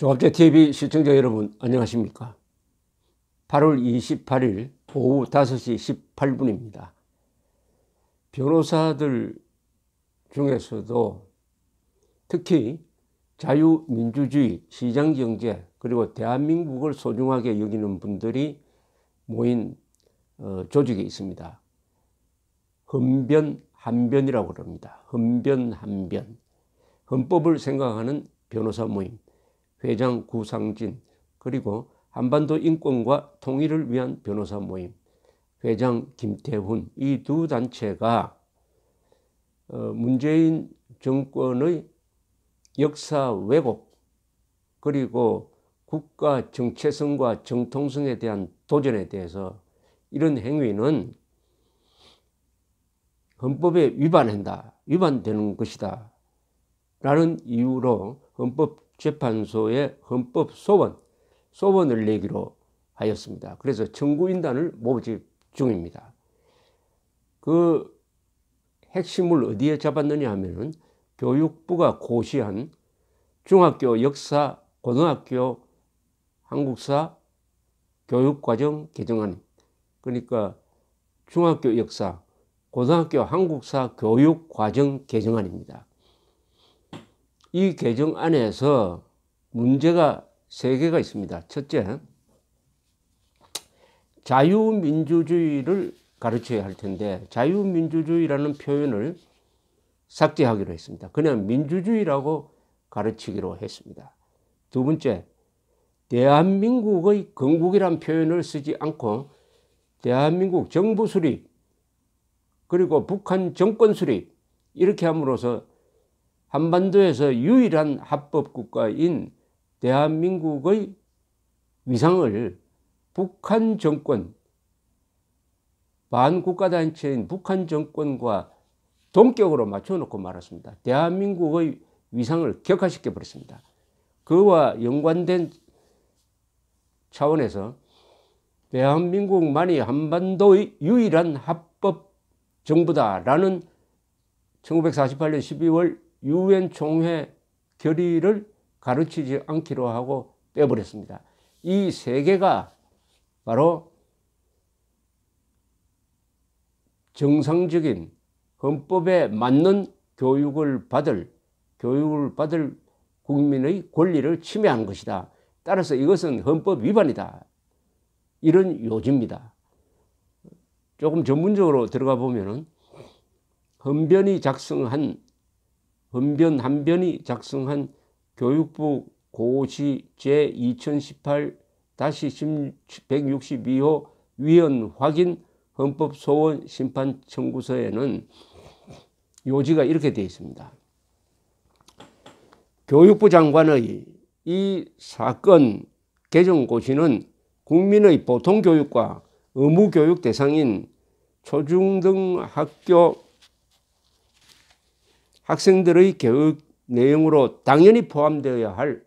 종합제TV 시청자 여러분 안녕하십니까. 8월 28일 오후 5시 18분입니다. 변호사들 중에서도 특히 자유민주주의, 시장경제 그리고 대한민국을 소중하게 여기는 분들이 모인 조직이 있습니다. 헌변한변이라고 그럽니다. 헌변한변. 헌법을 생각하는 변호사 모임. 회장 구상진, 그리고 한반도 인권과 통일을 위한 변호사 모임 회장 김태훈, 이 두 단체가 문재인 정권의 역사 왜곡 그리고 국가 정체성과 정통성에 대한 도전에 대해서 이런 행위는 헌법에 위반되는 것이다 라는 이유로 헌법재판소에 헌법소원을 내기로 하였습니다. 그래서 청구인단을 모집 중입니다. 그 핵심을 어디에 잡았느냐 하면은 교육부가 고시한 중학교 역사, 고등학교 한국사 교육과정 개정안, 그러니까 중학교 역사, 고등학교 한국사 교육과정 개정안입니다. 이 개정안에서 문제가 3개가 있습니다. 첫째, 자유민주주의를 가르쳐야 할 텐데 자유민주주의라는 표현을 삭제하기로 했습니다. 그냥 민주주의라고 가르치기로 했습니다. 두 번째, 대한민국의 건국이란 표현을 쓰지 않고 대한민국 정부 수립 그리고 북한 정권 수립 이렇게 함으로써 한반도에서 유일한 합법국가인 대한민국의 위상을 북한 정권, 반국가단체인 북한 정권과 동격으로 맞춰놓고 말았습니다. 대한민국의 위상을 격화시켜 버렸습니다. 그와 연관된 차원에서 대한민국만이 한반도의 유일한 합법 정부다라는 1948년 12월 유엔 총회 결의를 가르치지 않기로 하고 빼버렸습니다. 이 3개가 바로 정상적인 헌법에 맞는 교육을 받을 국민의 권리를 침해한 것이다. 따라서 이것은 헌법 위반이다. 이런 요지입니다. 조금 전문적으로 들어가 보면은 헌변한변이 작성한 교육부 고시 제2018-162호 위헌 확인 헌법소원 심판 청구서에는 요지가 이렇게 되어 있습니다. 교육부 장관의 이 사건 개정 고시는 국민의 보통교육과 의무교육 대상인 초중등 학교 학생들의 교육 내용으로 당연히 포함되어야 할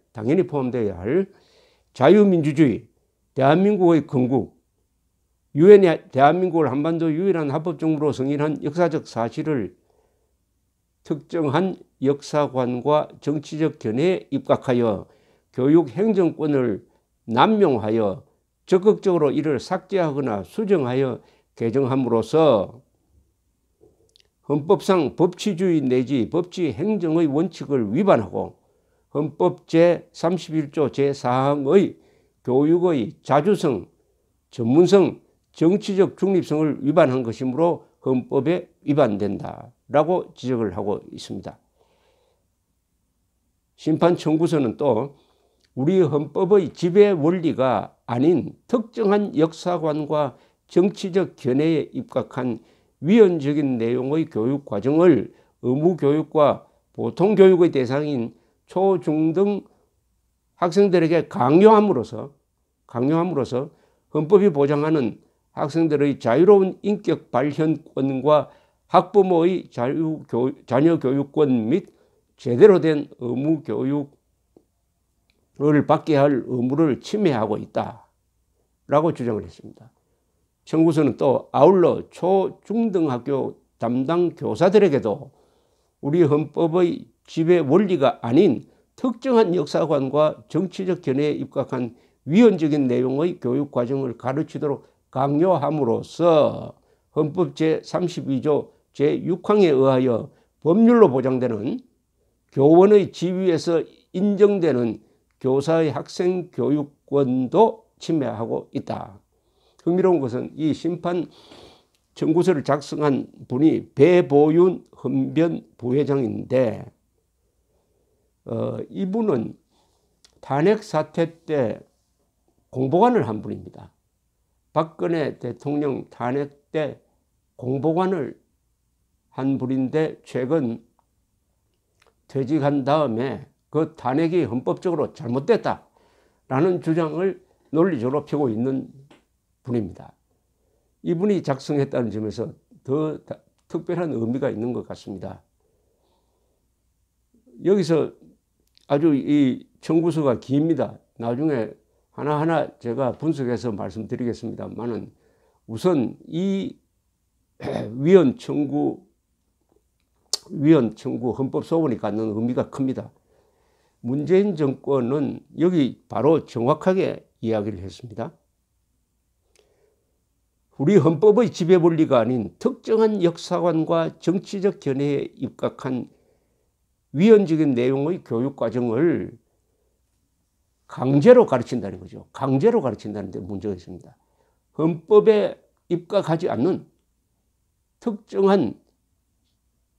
자유민주주의, 대한민국의 건국, 유엔이 대한민국을 한반도 유일한 합법정부로 승인한 역사적 사실을 특정한 역사관과 정치적 견해에 입각하여 교육 행정권을 남용하여 적극적으로 이를 삭제하거나 수정하여 개정함으로써 헌법상 법치주의 내지 법치 행정의 원칙을 위반하고 헌법 제31조 제4항의 교육의 자주성, 전문성, 정치적 중립성을 위반한 것이므로 헌법에 위반된다라고 지적을 하고 있습니다. 심판 청구서는 또 우리 헌법의 지배 원리가 아닌 특정한 역사관과 정치적 견해에 입각한 위헌적인 내용의 교육 과정을 의무교육과 보통교육의 대상인 초중등 학생들에게 강요함으로써 헌법이 보장하는 학생들의 자유로운 인격 발현권과 학부모의 자녀 교육권 및 제대로 된 의무교육을 받게 할 의무를 침해하고 있다라고 주장을 했습니다. 청구서는 또 아울러 초중등학교 담당 교사들에게도 우리 헌법의 지배 원리가 아닌 특정한 역사관과 정치적 견해에 입각한 위헌적인 내용의 교육 과정을 가르치도록 강요함으로써 헌법 제32조 제6항에 의하여 법률로 보장되는 교원의 지위에서 인정되는 교사의 학생 교육권도 침해하고 있다. 흥미로운 것은 이 심판 청구서를 작성한 분이 배보윤 헌변 부회장인데 이분은 탄핵 사태 때 공보관을 한 분입니다. 박근혜 대통령 탄핵 때 공보관을 한 분인데 최근 퇴직한 다음에 그 탄핵이 헌법적으로 잘못됐다라는 주장을 논리적으로 펴고 있는 분입니다. 이분이 작성했다는 점에서 더 특별한 의미가 있는 것 같습니다. 여기서 아주 이 청구서가 깁니다. 나중에 하나하나 제가 분석해서 말씀드리겠습니다만은 우선 이 위헌 청구 헌법 소원이 갖는 의미가 큽니다. 문재인 정권은 여기 바로 정확하게 이야기를 했습니다. 우리 헌법의 지배 원리가 아닌 특정한 역사관과 정치적 견해에 입각한 위헌적인 내용의 교육 과정을 강제로 가르친다는 거죠. 강제로 가르친다는 데 문제가 있습니다. 헌법에 입각하지 않는 특정한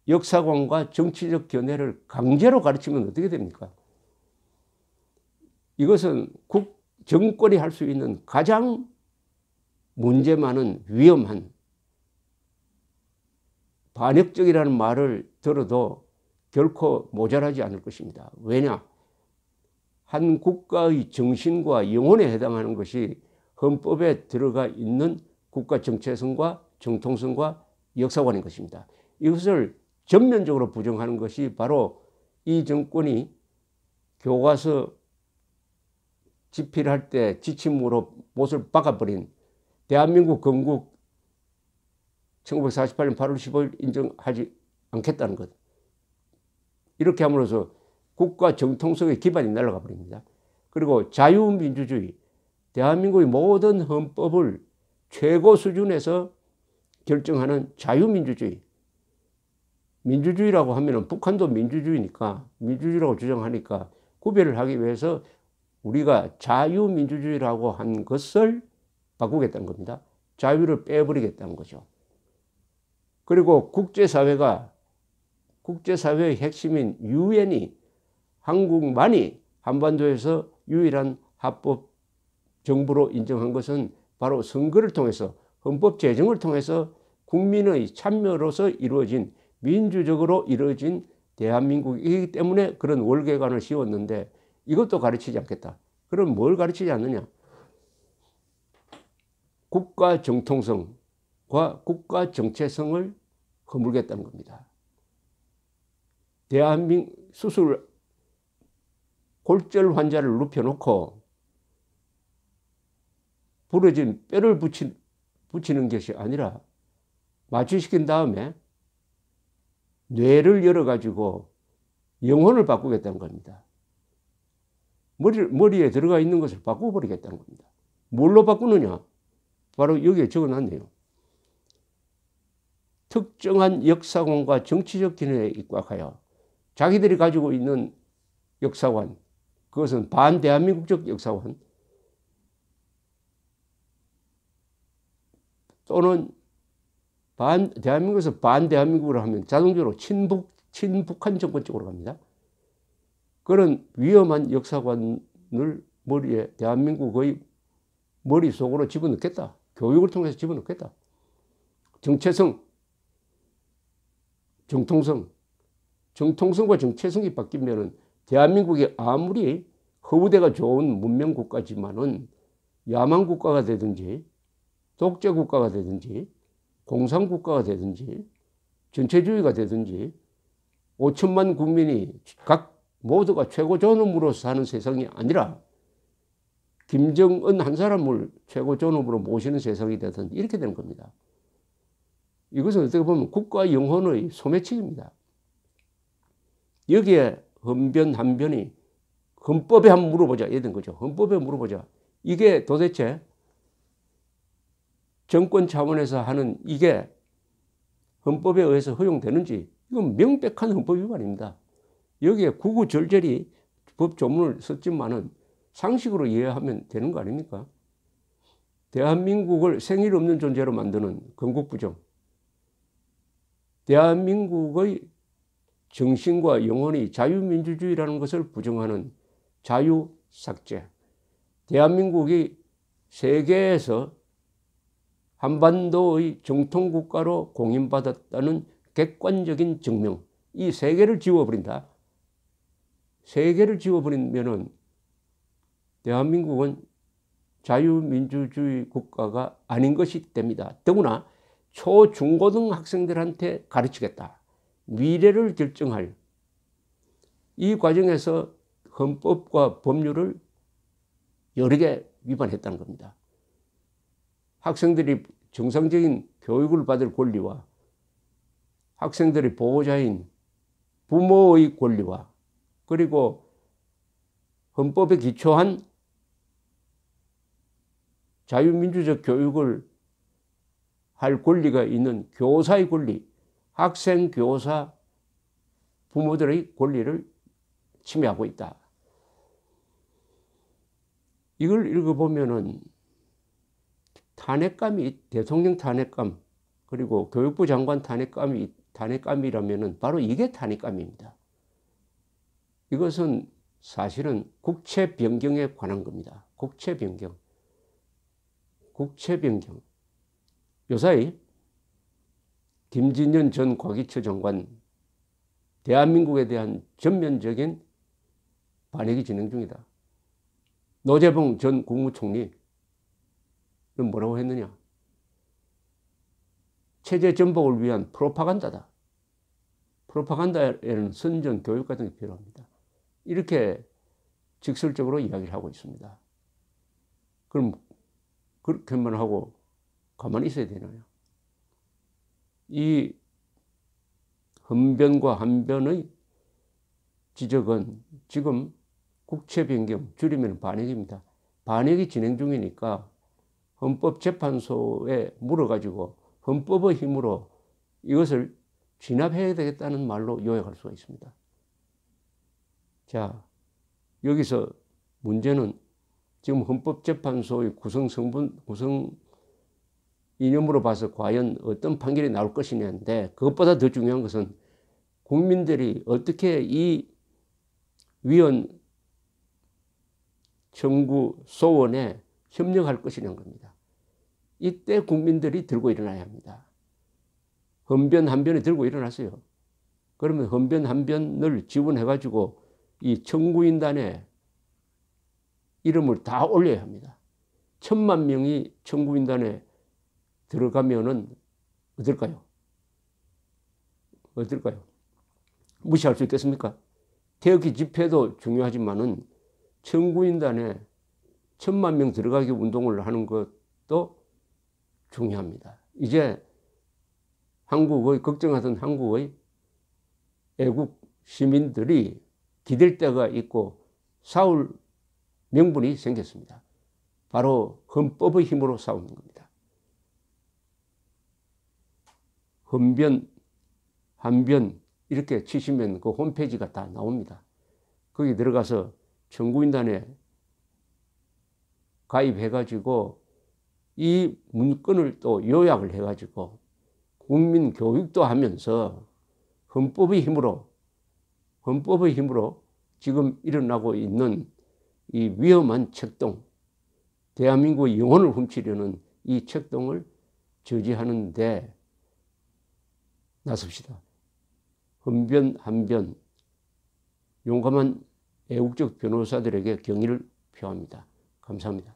역사관과 정치적 견해를 강제로 가르치면 어떻게 됩니까? 이것은 정권이 할 수 있는 가장 문제 많은 위험한 반역적이라는 말을 들어도 결코 모자라지 않을 것입니다. 왜냐? 한 국가의 정신과 영혼에 해당하는 것이 헌법에 들어가 있는 국가 정체성과 정통성과 역사관인 것입니다. 이것을 전면적으로 부정하는 것이 바로 이 정권이 교과서 집필할 때 지침으로 못을 박아버린 대한민국 건국 1948년 8월 15일 인정하지 않겠다는 것. 이렇게 함으로써 국가 정통성의 기반이 날아가 버립니다. 그리고 자유민주주의, 대한민국의 모든 헌법을 최고 수준에서 결정하는 자유민주주의. 민주주의라고 하면 북한도 민주주의니까 민주주의라고 주장하니까 구별을 하기 위해서 우리가 자유민주주의라고 한 것을 바꾸겠다는 겁니다. 자유를 빼버리겠다는 거죠. 그리고 국제사회의 핵심인 유엔이 한국만이 한반도에서 유일한 합법 정부로 인정한 것은 바로 선거를 통해서 헌법 제정을 통해서 국민의 참여로서 이루어진 민주적으로 이루어진 대한민국이기 때문에 그런 월계관을 씌웠는데 이것도 가르치지 않겠다. 그럼 뭘 가르치지 않느냐? 국가 정통성과 국가 정체성을 허물겠다는 겁니다. 대한민국 수술 골절 환자를 눕혀놓고 부러진 뼈를 붙이는 것이 아니라 마취시킨 다음에 뇌를 열어가지고 영혼을 바꾸겠다는 겁니다. 머리에 들어가 있는 것을 바꿔버리겠다는 겁니다. 뭘로 바꾸느냐? 바로 여기에 적어놨네요. 특정한 역사관과 정치적 견해에 입각하여 자기들이 가지고 있는 역사관, 그것은 반대한민국적 역사관 또는 대한민국에서 반대한민국으로 하면 자동적으로 친북한 정권 쪽으로 갑니다. 그런 위험한 역사관을 머리에 대한민국의 머릿속으로 집어넣겠다. 교육을 통해서 집어넣겠다. 정체성, 정통성과 정체성이 바뀌면 대한민국이 아무리 허우대가 좋은 문명국가지만은 야만국가가 되든지 독재국가가 되든지 공산국가가 되든지 전체주의가 되든지 5천만 국민이 각 모두가 최고 존엄으로 사는 세상이 아니라 김정은 한 사람을 최고 존엄으로 모시는 세상이 되든 이렇게 되는 겁니다. 이것은 어떻게 보면 국가 영혼의 소매치기입니다. 여기에 헌변 한변이 헌법에 한번 물어보자 이런 거죠. 헌법에 물어보자. 이게 도대체 정권 차원에서 하는 이게 헌법에 의해서 허용되는지 이건 명백한 헌법 위반입니다. 여기에 구구절절히 법 조문을 썼지만은 상식으로 이해하면 되는 거 아닙니까? 대한민국을 생일 없는 존재로 만드는 건국부정, 대한민국의 정신과 영혼이 자유민주주의라는 것을 부정하는 자유삭제, 대한민국이 세계에서 한반도의 정통국가로 공인받았다는 객관적인 증명, 이 세 개를 지워버린다. 세 개를 지워버리면은 대한민국은 자유민주주의 국가가 아닌 것이 됩니다. 더구나 초, 중고등 학생들한테 가르치겠다. 미래를 결정할 이 과정에서 헌법과 법률을 여러 개 위반했다는 겁니다. 학생들이 정상적인 교육을 받을 권리와 학생들의 보호자인 부모의 권리와 그리고 헌법에 기초한 자유민주적 교육을 할 권리가 있는 교사의 권리, 학생, 교사, 부모들의 권리를 침해하고 있다. 이걸 읽어보면은 탄핵감이, 대통령 탄핵감, 그리고 교육부 장관 탄핵감이라면은 바로 이게 탄핵감입니다. 이것은 사실은 국채 변경에 관한 겁니다. 국채 변경. 국채 변경. 요사이 김진년 전 과기처 장관 대한민국에 대한 전면적인 반역이 진행 중이다. 노재봉 전 국무총리는 뭐라고 했느냐? 체제 전복을 위한 프로파간다다. 프로파간다에는 선전 교육 같은 게 필요합니다. 이렇게 직설적으로 이야기를 하고 있습니다. 그럼 그렇게만 하고 가만히 있어야 되나요? 이 헌변과 한변의 지적은 지금 국채 변경, 줄이면 반역입니다. 반역이 진행 중이니까 헌법재판소에 물어가지고 헌법의 힘으로 이것을 진압해야 되겠다는 말로 요약할 수가 있습니다. 자, 여기서 문제는 지금 헌법재판소의 구성 이념으로 봐서 과연 어떤 판결이 나올 것이냐인데, 그것보다 더 중요한 것은 국민들이 어떻게 이 위헌 청구 소원에 협력할 것이냐는 겁니다. 이때 국민들이 들고 일어나야 합니다. 헌변 한변에 들고 일어났어요. 그러면 헌변 한변을 지원해가지고 이 청구인단에 이름을 다 올려야 합니다. 1000만 명이 청구인단에 들어가면은 어떨까요? 어떨까요? 무시할 수 있겠습니까? 태극기 집회도 중요하지만은 청구인단에 1000만 명 들어가기 운동을 하는 것도 중요합니다. 이제 걱정하던 한국의 애국 시민들이 기댈 데가 있고 싸울 명분이 생겼습니다. 바로 헌법의 힘으로 싸우는 겁니다. 헌변, 한변 이렇게 치시면 그 홈페이지가 다 나옵니다. 거기 들어가서 청구인단에 가입해가지고 이 문건을 또 요약을 해가지고 국민 교육도 하면서 헌법의 힘으로 지금 일어나고 있는 이 위험한 책동, 대한민국의 영혼을 훔치려는 이 책동을 저지하는 데 나섭시다. 헌변, 한변, 용감한 애국적 변호사들에게 경의를 표합니다. 감사합니다.